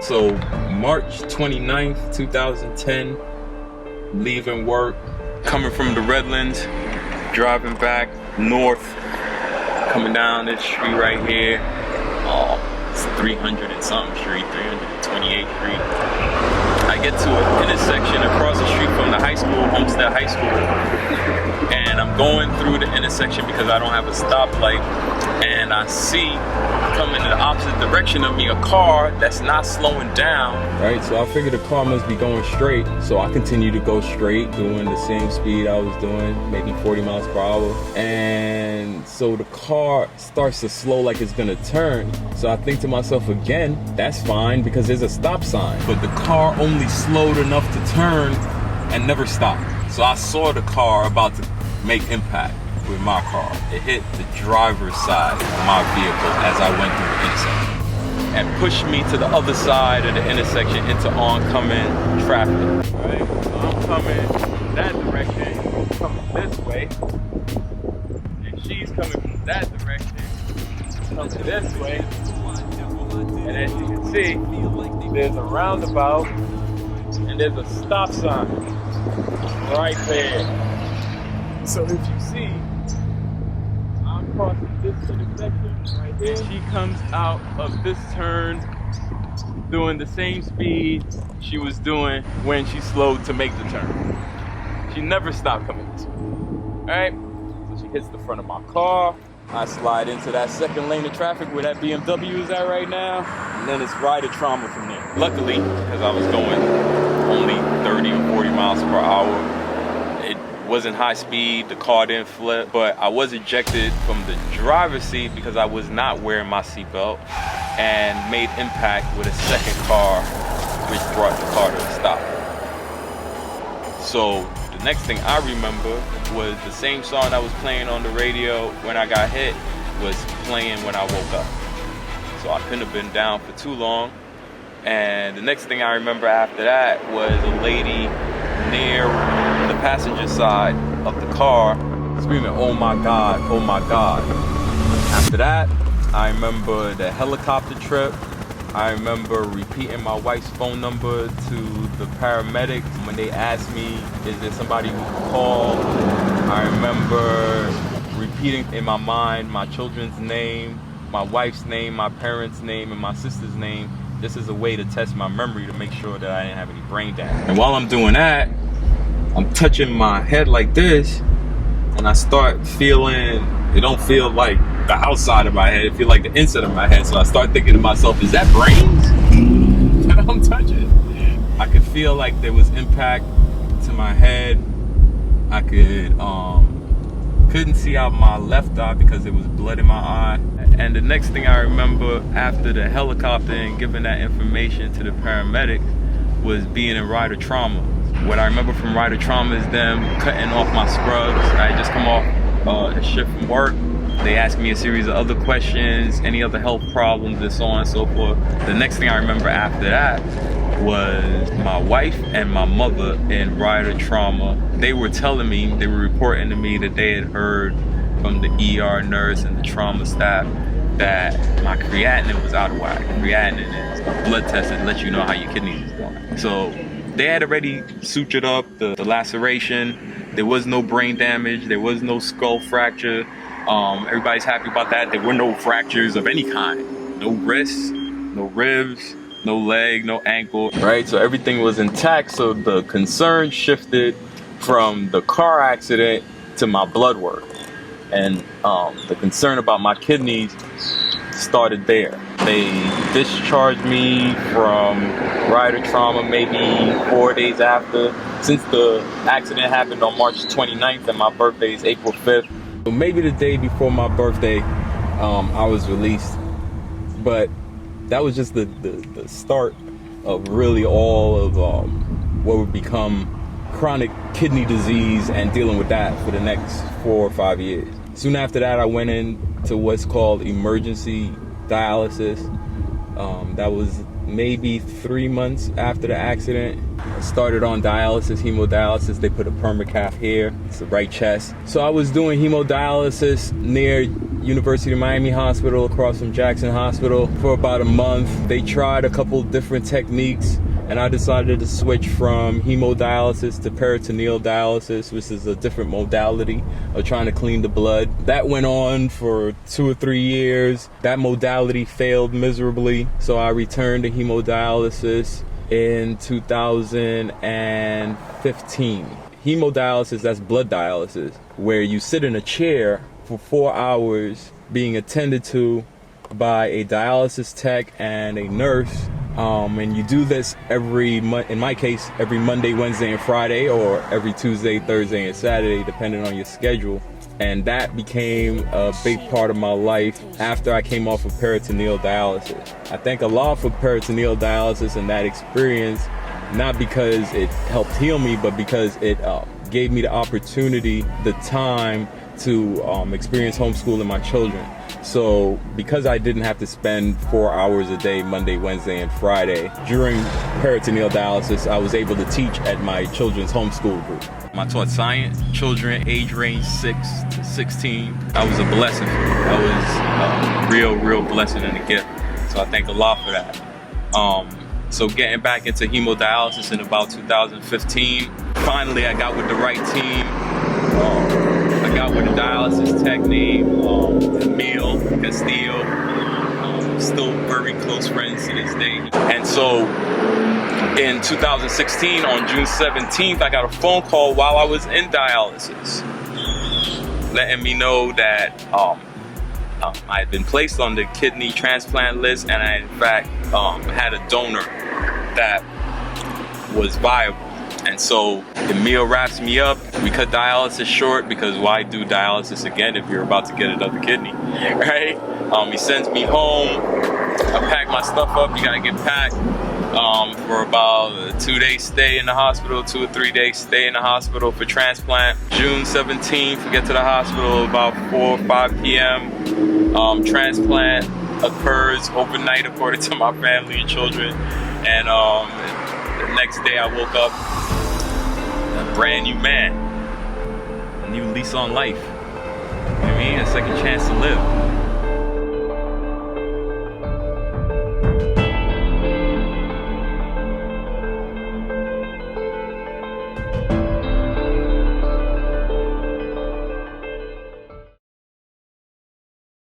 So March 29th, 2010, leaving work, coming from the Redlands, driving back north, coming down this street right here. It's 300 and something street, 328th Street. I get to an intersection across the street from the high school, Homestead High School, and I'm going through the intersection because I don't have a stoplight, and I see coming in the opposite direction of me a car that's not slowing down. Right, so I figured the car must be going straight, so I continue to go straight, doing the same speed I was doing, maybe 40 miles per hour. And so the car starts to slow like it's gonna turn. So I think to myself again, that's fine because there's a stop sign. But the car only slowed enough to turn and never stopped. So I saw the car about to make impact with my car. It hit the driver's side of my vehicle as I went through the intersection and pushed me to the other side of the intersection into oncoming traffic. Right? So I'm coming that direction, coming this way, and she's coming from that direction, coming this way. And as you can see, there's a roundabout and there's a stop sign right there. So if you see, I'm crossing this intersection right here. She comes out of this turn doing the same speed she was doing when she slowed to make the turn. She never stopped coming this way. Alright? So she hits the front of my car. I slide into that second lane of traffic where that BMW is at right now. And then it's rider trauma from there. Luckily, because I was going only 30 or 40 miles per hour, wasn't high speed, the car didn't flip, but I was ejected from the driver's seat because I was not wearing my seatbelt and made impact with a second car, which brought the car to a stop. So the next thing I remember was the same song that was playing on the radio when I got hit was playing when I woke up. So I couldn't have been down for too long. And the next thing I remember after that was a lady near the passenger side of the car screaming, "Oh my God, oh my God." After that, I remember the helicopter trip. I remember repeating my wife's phone number to the paramedics when they asked me, is there somebody who can call? I remember repeating in my mind my children's name, my wife's name, my parents' name, and my sister's name. This is a way to test my memory to make sure that I didn't have any brain damage. And while I'm doing that, I'm touching my head like this, and I start feeling, it don't feel like the outside of my head, it feels like the inside of my head. So I start thinking to myself, is that brains that I'm touching? I could feel like there was impact to my head. I couldn't see out my left eye because there was blood in my eye. And the next thing I remember after the helicopter and giving that information to the paramedics was being in rider trauma. What I remember from rider trauma is them cutting off my scrubs. I had just come off a shift from work. They asked me a series of other questions, any other health problems, and so on and so forth. The next thing I remember after that was my wife and my mother in rider trauma. They were telling me, they were reporting to me that they had heard from the ER nurse and the trauma staff that my creatinine was out of whack. Creatinine is a blood test that lets you know how your kidneys is doing. So they had already sutured up the laceration. There was no brain damage. There was no skull fracture. Everybody's happy about that. There were no fractures of any kind. No wrists, no ribs, no leg, no ankle. Right, so everything was intact. So the concern shifted from the car accident to my blood work. And the concern about my kidneys started there. They discharged me from rider trauma maybe 4 days after. Since the accident happened on March 29th and my birthday is April 5th. So maybe the day before my birthday, I was released. But that was just the start of really all of what would become chronic kidney disease and dealing with that for the next 4 or 5 years. Soon after that, I went into what's called emergency dialysis. That was maybe 3 months after the accident. I started on dialysis, hemodialysis. They put a permacath here, it's the right chest. So I was doing hemodialysis near University of Miami Hospital across from Jackson Hospital for about a month. They tried a couple different techniques, and I decided to switch from hemodialysis to peritoneal dialysis, which is a different modality of trying to clean the blood. That went on for 2 or 3 years. That modality failed miserably, so I returned to hemodialysis in 2015. Hemodialysis, that's blood dialysis, where you sit in a chair for 4 hours being attended to by a dialysis tech and a nurse. And you do this in my case, every Monday, Wednesday, and Friday, or every Tuesday, Thursday, and Saturday, depending on your schedule. And that became a big part of my life after I came off of peritoneal dialysis. I thank Allah for peritoneal dialysis and that experience, not because it helped heal me, but because it gave me the opportunity, the time to experience homeschooling my children. So because I didn't have to spend 4 hours a day, Monday, Wednesday, and Friday, during peritoneal dialysis, I was able to teach at my children's homeschool group. I taught science, children age range 6 to 16. That was a blessing for me. That was a real blessing and a gift. So I thank Allah for that. So getting back into hemodialysis in about 2015, finally I got with the right team. I got with a dialysis tech named Emil Castillo. Still very close friends to this day. And so in 2016, on June 17th, I got a phone call while I was in dialysis, letting me know that I had been placed on the kidney transplant list, and I in fact had a donor that was viable. And so Emil wraps me up. We cut dialysis short because why do dialysis again if you're about to get another kidney, right? He sends me home. I pack my stuff up. You gotta get packed for about a 2-day stay in the hospital, 2 or 3 day stay in the hospital for transplant. June 17th, we get to the hospital about 4 or 5 p.m. Transplant occurs overnight according to my family and children. And the next day I woke up a brand new man, a new lease on life. You know what I mean? A second chance to live.